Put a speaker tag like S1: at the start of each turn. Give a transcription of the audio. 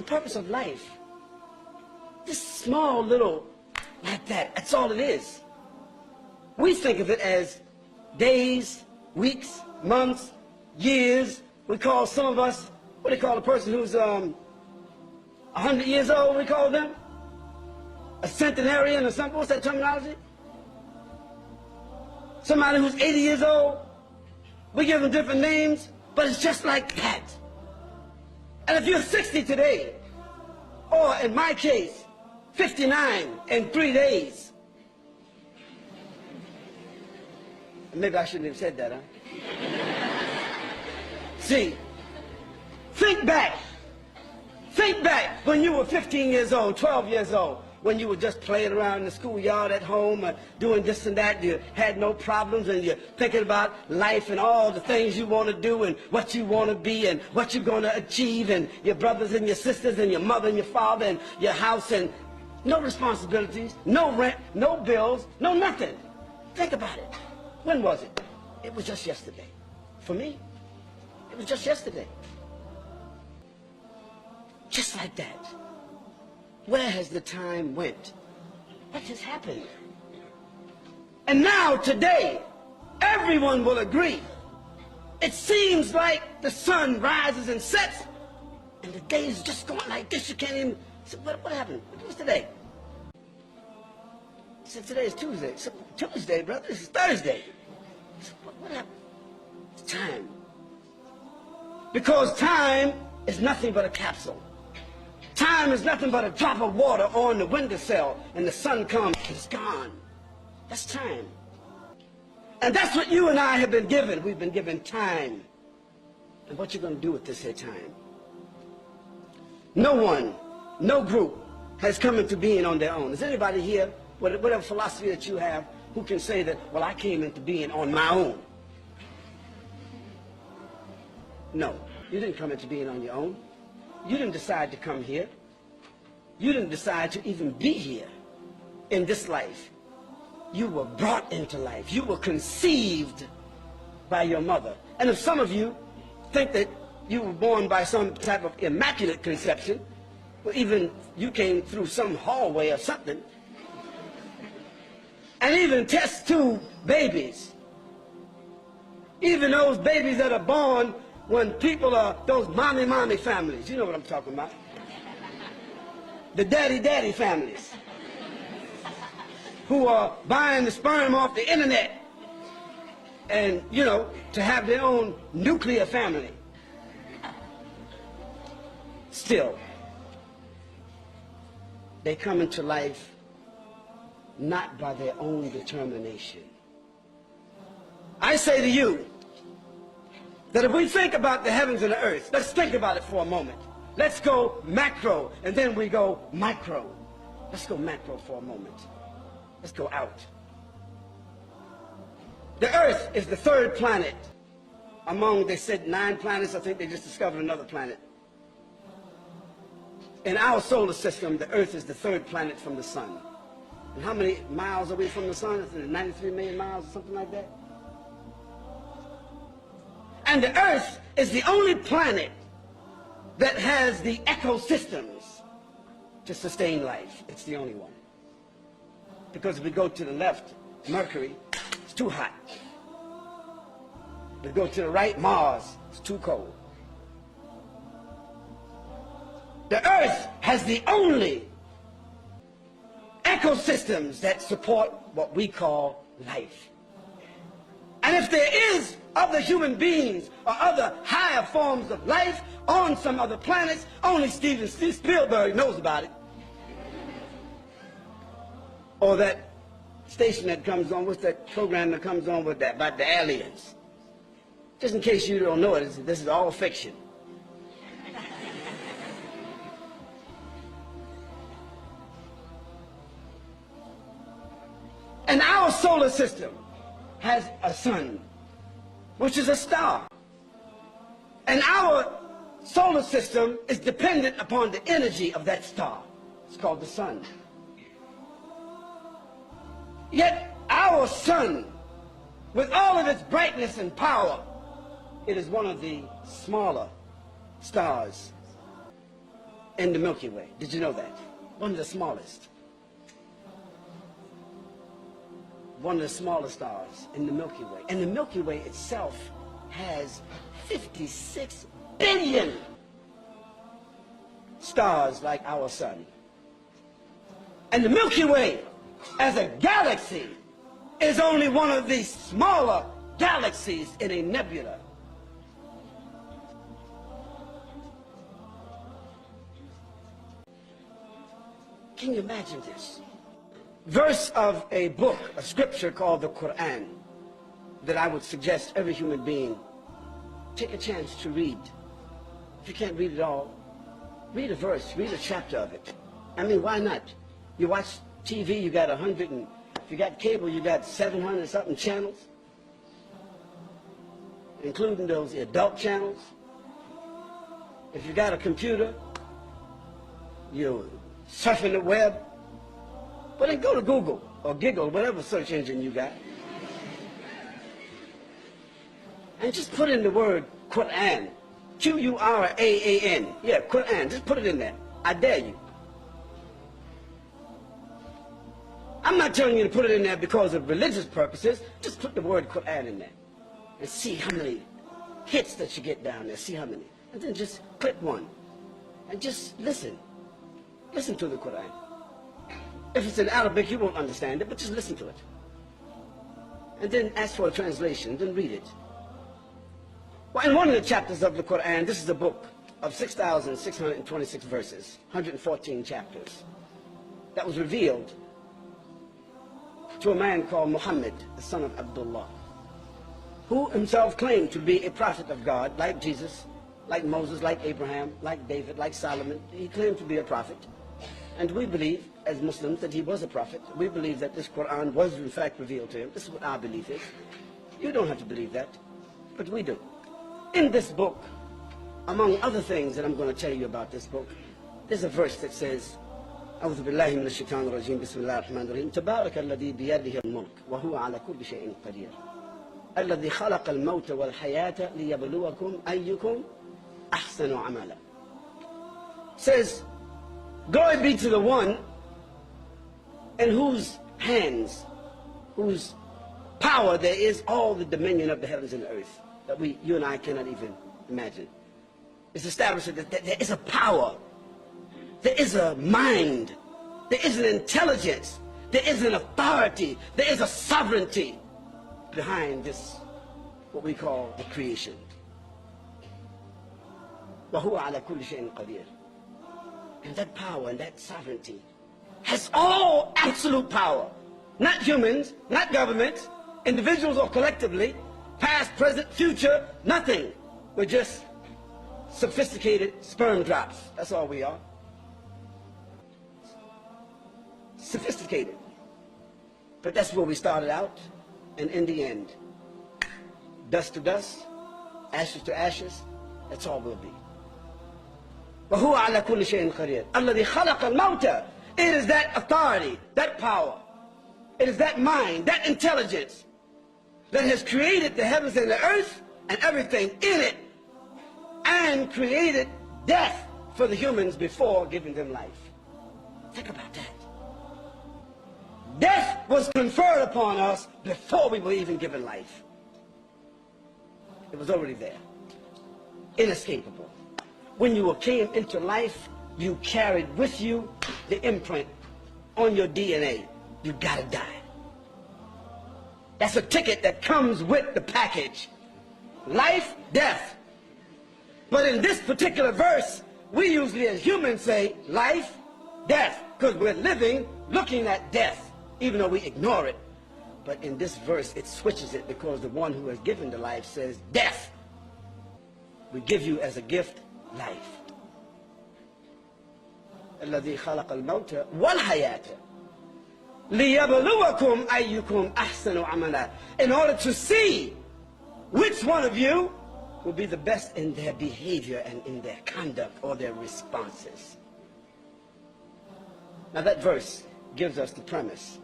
S1: the purpose of life. This small little, like that, that's all it is. We think of it as days, weeks, months, years. We call some of us, what do they call a person who's 100 years old, we call them? A centenarian or something, what's that terminology? Somebody who's 80 years old, we give them different names, but it's just like that. And if you're 60 today, or in my case, 59 in 3 days, maybe I shouldn't have said that, huh? See, think back when you were 15 years old, 12 years old, when you were just playing around in the schoolyard at home, doing this and that, you had no problems, and you're thinking about life and all the things you want to do and what you want to be and what you're going to achieve, and your brothers and your sisters and your mother and your father and your house, and no responsibilities, no rent, no bills, no nothing. Think about it. When was it? It was just yesterday. For me, it was just yesterday. Just like that. Where has the time went? What has happened? And now, today, everyone will agree. It seems like the sun rises and sets, and the day is just going like this. You can't even say, what happened? What's today? I said, today is Tuesday. I said, Tuesday, brother, this is Thursday. I said, what happened? It's time. Because time is nothing but a capsule. Time is nothing but a drop of water on the windowsill, and the sun comes, it's gone. That's time. And that's what you and I have been given. We've been given time. And what you're going to do with this here time? No one, no group has come into being on their own. Is anybody here, whatever philosophy that you have, who can say that, well, I came into being on my own? No, you didn't come into being on your own. You didn't decide to come here. You didn't decide to even be here in this life. You were brought into life. You were conceived by your mother. And if some of you think that you were born by some type of immaculate conception, well, even you came through some hallway or something, and even test tube babies, even those babies that are born when people are those mommy families, you know what I'm talking about. The daddy families who are buying the sperm off the internet and, you know, to have their own nuclear family. Still, they come into life not by their own determination. I say to you, that if we think about the heavens and the earth, let's think about it for a moment. Let's go macro, and then we go micro. Let's go macro for a moment. Let's go out. The earth is the third planet among, they said, 9 planets. I think they just discovered another planet. In our solar system, the earth is the third planet from the sun. And how many miles are we from the sun? Is it 93 million miles or something like that? And the earth is the only planet that has the ecosystems to sustain life. It's the only one. Because if we go to the left, Mercury, it's too hot. If we go to the right, Mars, it's too cold. The earth has the only ecosystems that support what we call life. And if there is other human beings or other higher forms of life on some other planets, only Steven Spielberg knows about it. Or that station that comes on, what's that program that comes on with that, about the aliens? Just in case you don't know it, this is all fiction. And our solar system has a sun, which is a star. And our solar system is dependent upon the energy of that star. It's called the sun. Yet our sun, with all of its brightness and power, it is one of the smaller stars in the Milky Way. Did you know that? One of the smallest. One of the smallest stars in the Milky Way. And the Milky Way itself has 56 billion stars like our sun. And the Milky Way, as a galaxy, is only one of the smaller galaxies in a nebula. Can you imagine this? Verse of a book, a scripture called the Quran, that I would suggest every human being take a chance to read. If you can't read it all, read a verse, read a chapter of it. I mean, why not? You watch TV, you got 100, and if you got cable, you got 700 something channels, including those adult channels. If you got a computer, you're surfing the web. Well, then go to Google or Giggle, whatever search engine you got, and just put in the word Quran. Q-U-R-A-A-N. Yeah, Quran. Just put it in there. I dare you. I'm not telling you to put it in there because of religious purposes. Just put the word Quran in there and see how many hits that you get down there. See how many. And then just click one and just listen. Listen to the Quran. If it's in Arabic, you won't understand it, but just listen to it. And then ask for a translation, then read it. Well, in one of the chapters of the Quran, this is a book of 6,626 verses, 114 chapters, that was revealed to a man called Muhammad, the son of Abdullah, who himself claimed to be a prophet of God, like Jesus, like Moses, like Abraham, like David, like Solomon. He claimed to be a prophet. And we believe, as Muslims, that he was a prophet. We believe that this Quran was in fact revealed to him. This is what our belief is. You don't have to believe that, but we do. In this book, among other things that I'm going to tell you about this book, there's a verse that says, أعوذ بالله من الشيطان الرجيم بسم الله الرحمن الرحيم تبارك الذي بيده الملك وهو على كل شيء قدير الذي خلق الموت والحياة ليبلوكم أيكم أحسن عملا. Says, glory be to the one in whose hands, whose power there is all the dominion of the heavens and the earth that you and I cannot even imagine. It's established that there is a power, there is a mind, there is an intelligence, there is an authority, there is a sovereignty behind this, what we call the creation. وَهُوَ عَلَى كُلِّ شَيْءٍ قَدِيرٌ. And that power and that sovereignty has all absolute power. Not humans, not governments, individuals or collectively, past, present, future, nothing. We're just sophisticated sperm drops. That's all we are. Sophisticated. But that's where we started out, and in the end, dust to dust, ashes to ashes, that's all we'll be. وَهُوَ عَلَى كُلِّ شَيْءٍ قَدِيرٌ الَّذِي خَلَقَ الْمَوْتَ. It is that authority, that power, it is that mind, that intelligence that has created the heavens and the earth and everything in it, and created death for the humans before giving them life. Think about that. Death was conferred upon us before we were even given life. It was already there, inescapable. When you came into life, you carried with you the imprint on your DNA. You gotta die. That's a ticket that comes with the package. Life, death. But in this particular verse, we usually as humans say life, death, because we're living looking at death, even though we ignore it. But in this verse, it switches it, because the one who has given the life says death. We give you as a gift life. الذي خلق الموت والحياة ليبلوكم أيكم أحسن عملا. In order to see which one of you will be the best in their behavior and in their conduct or their responses. Now that verse gives us the premise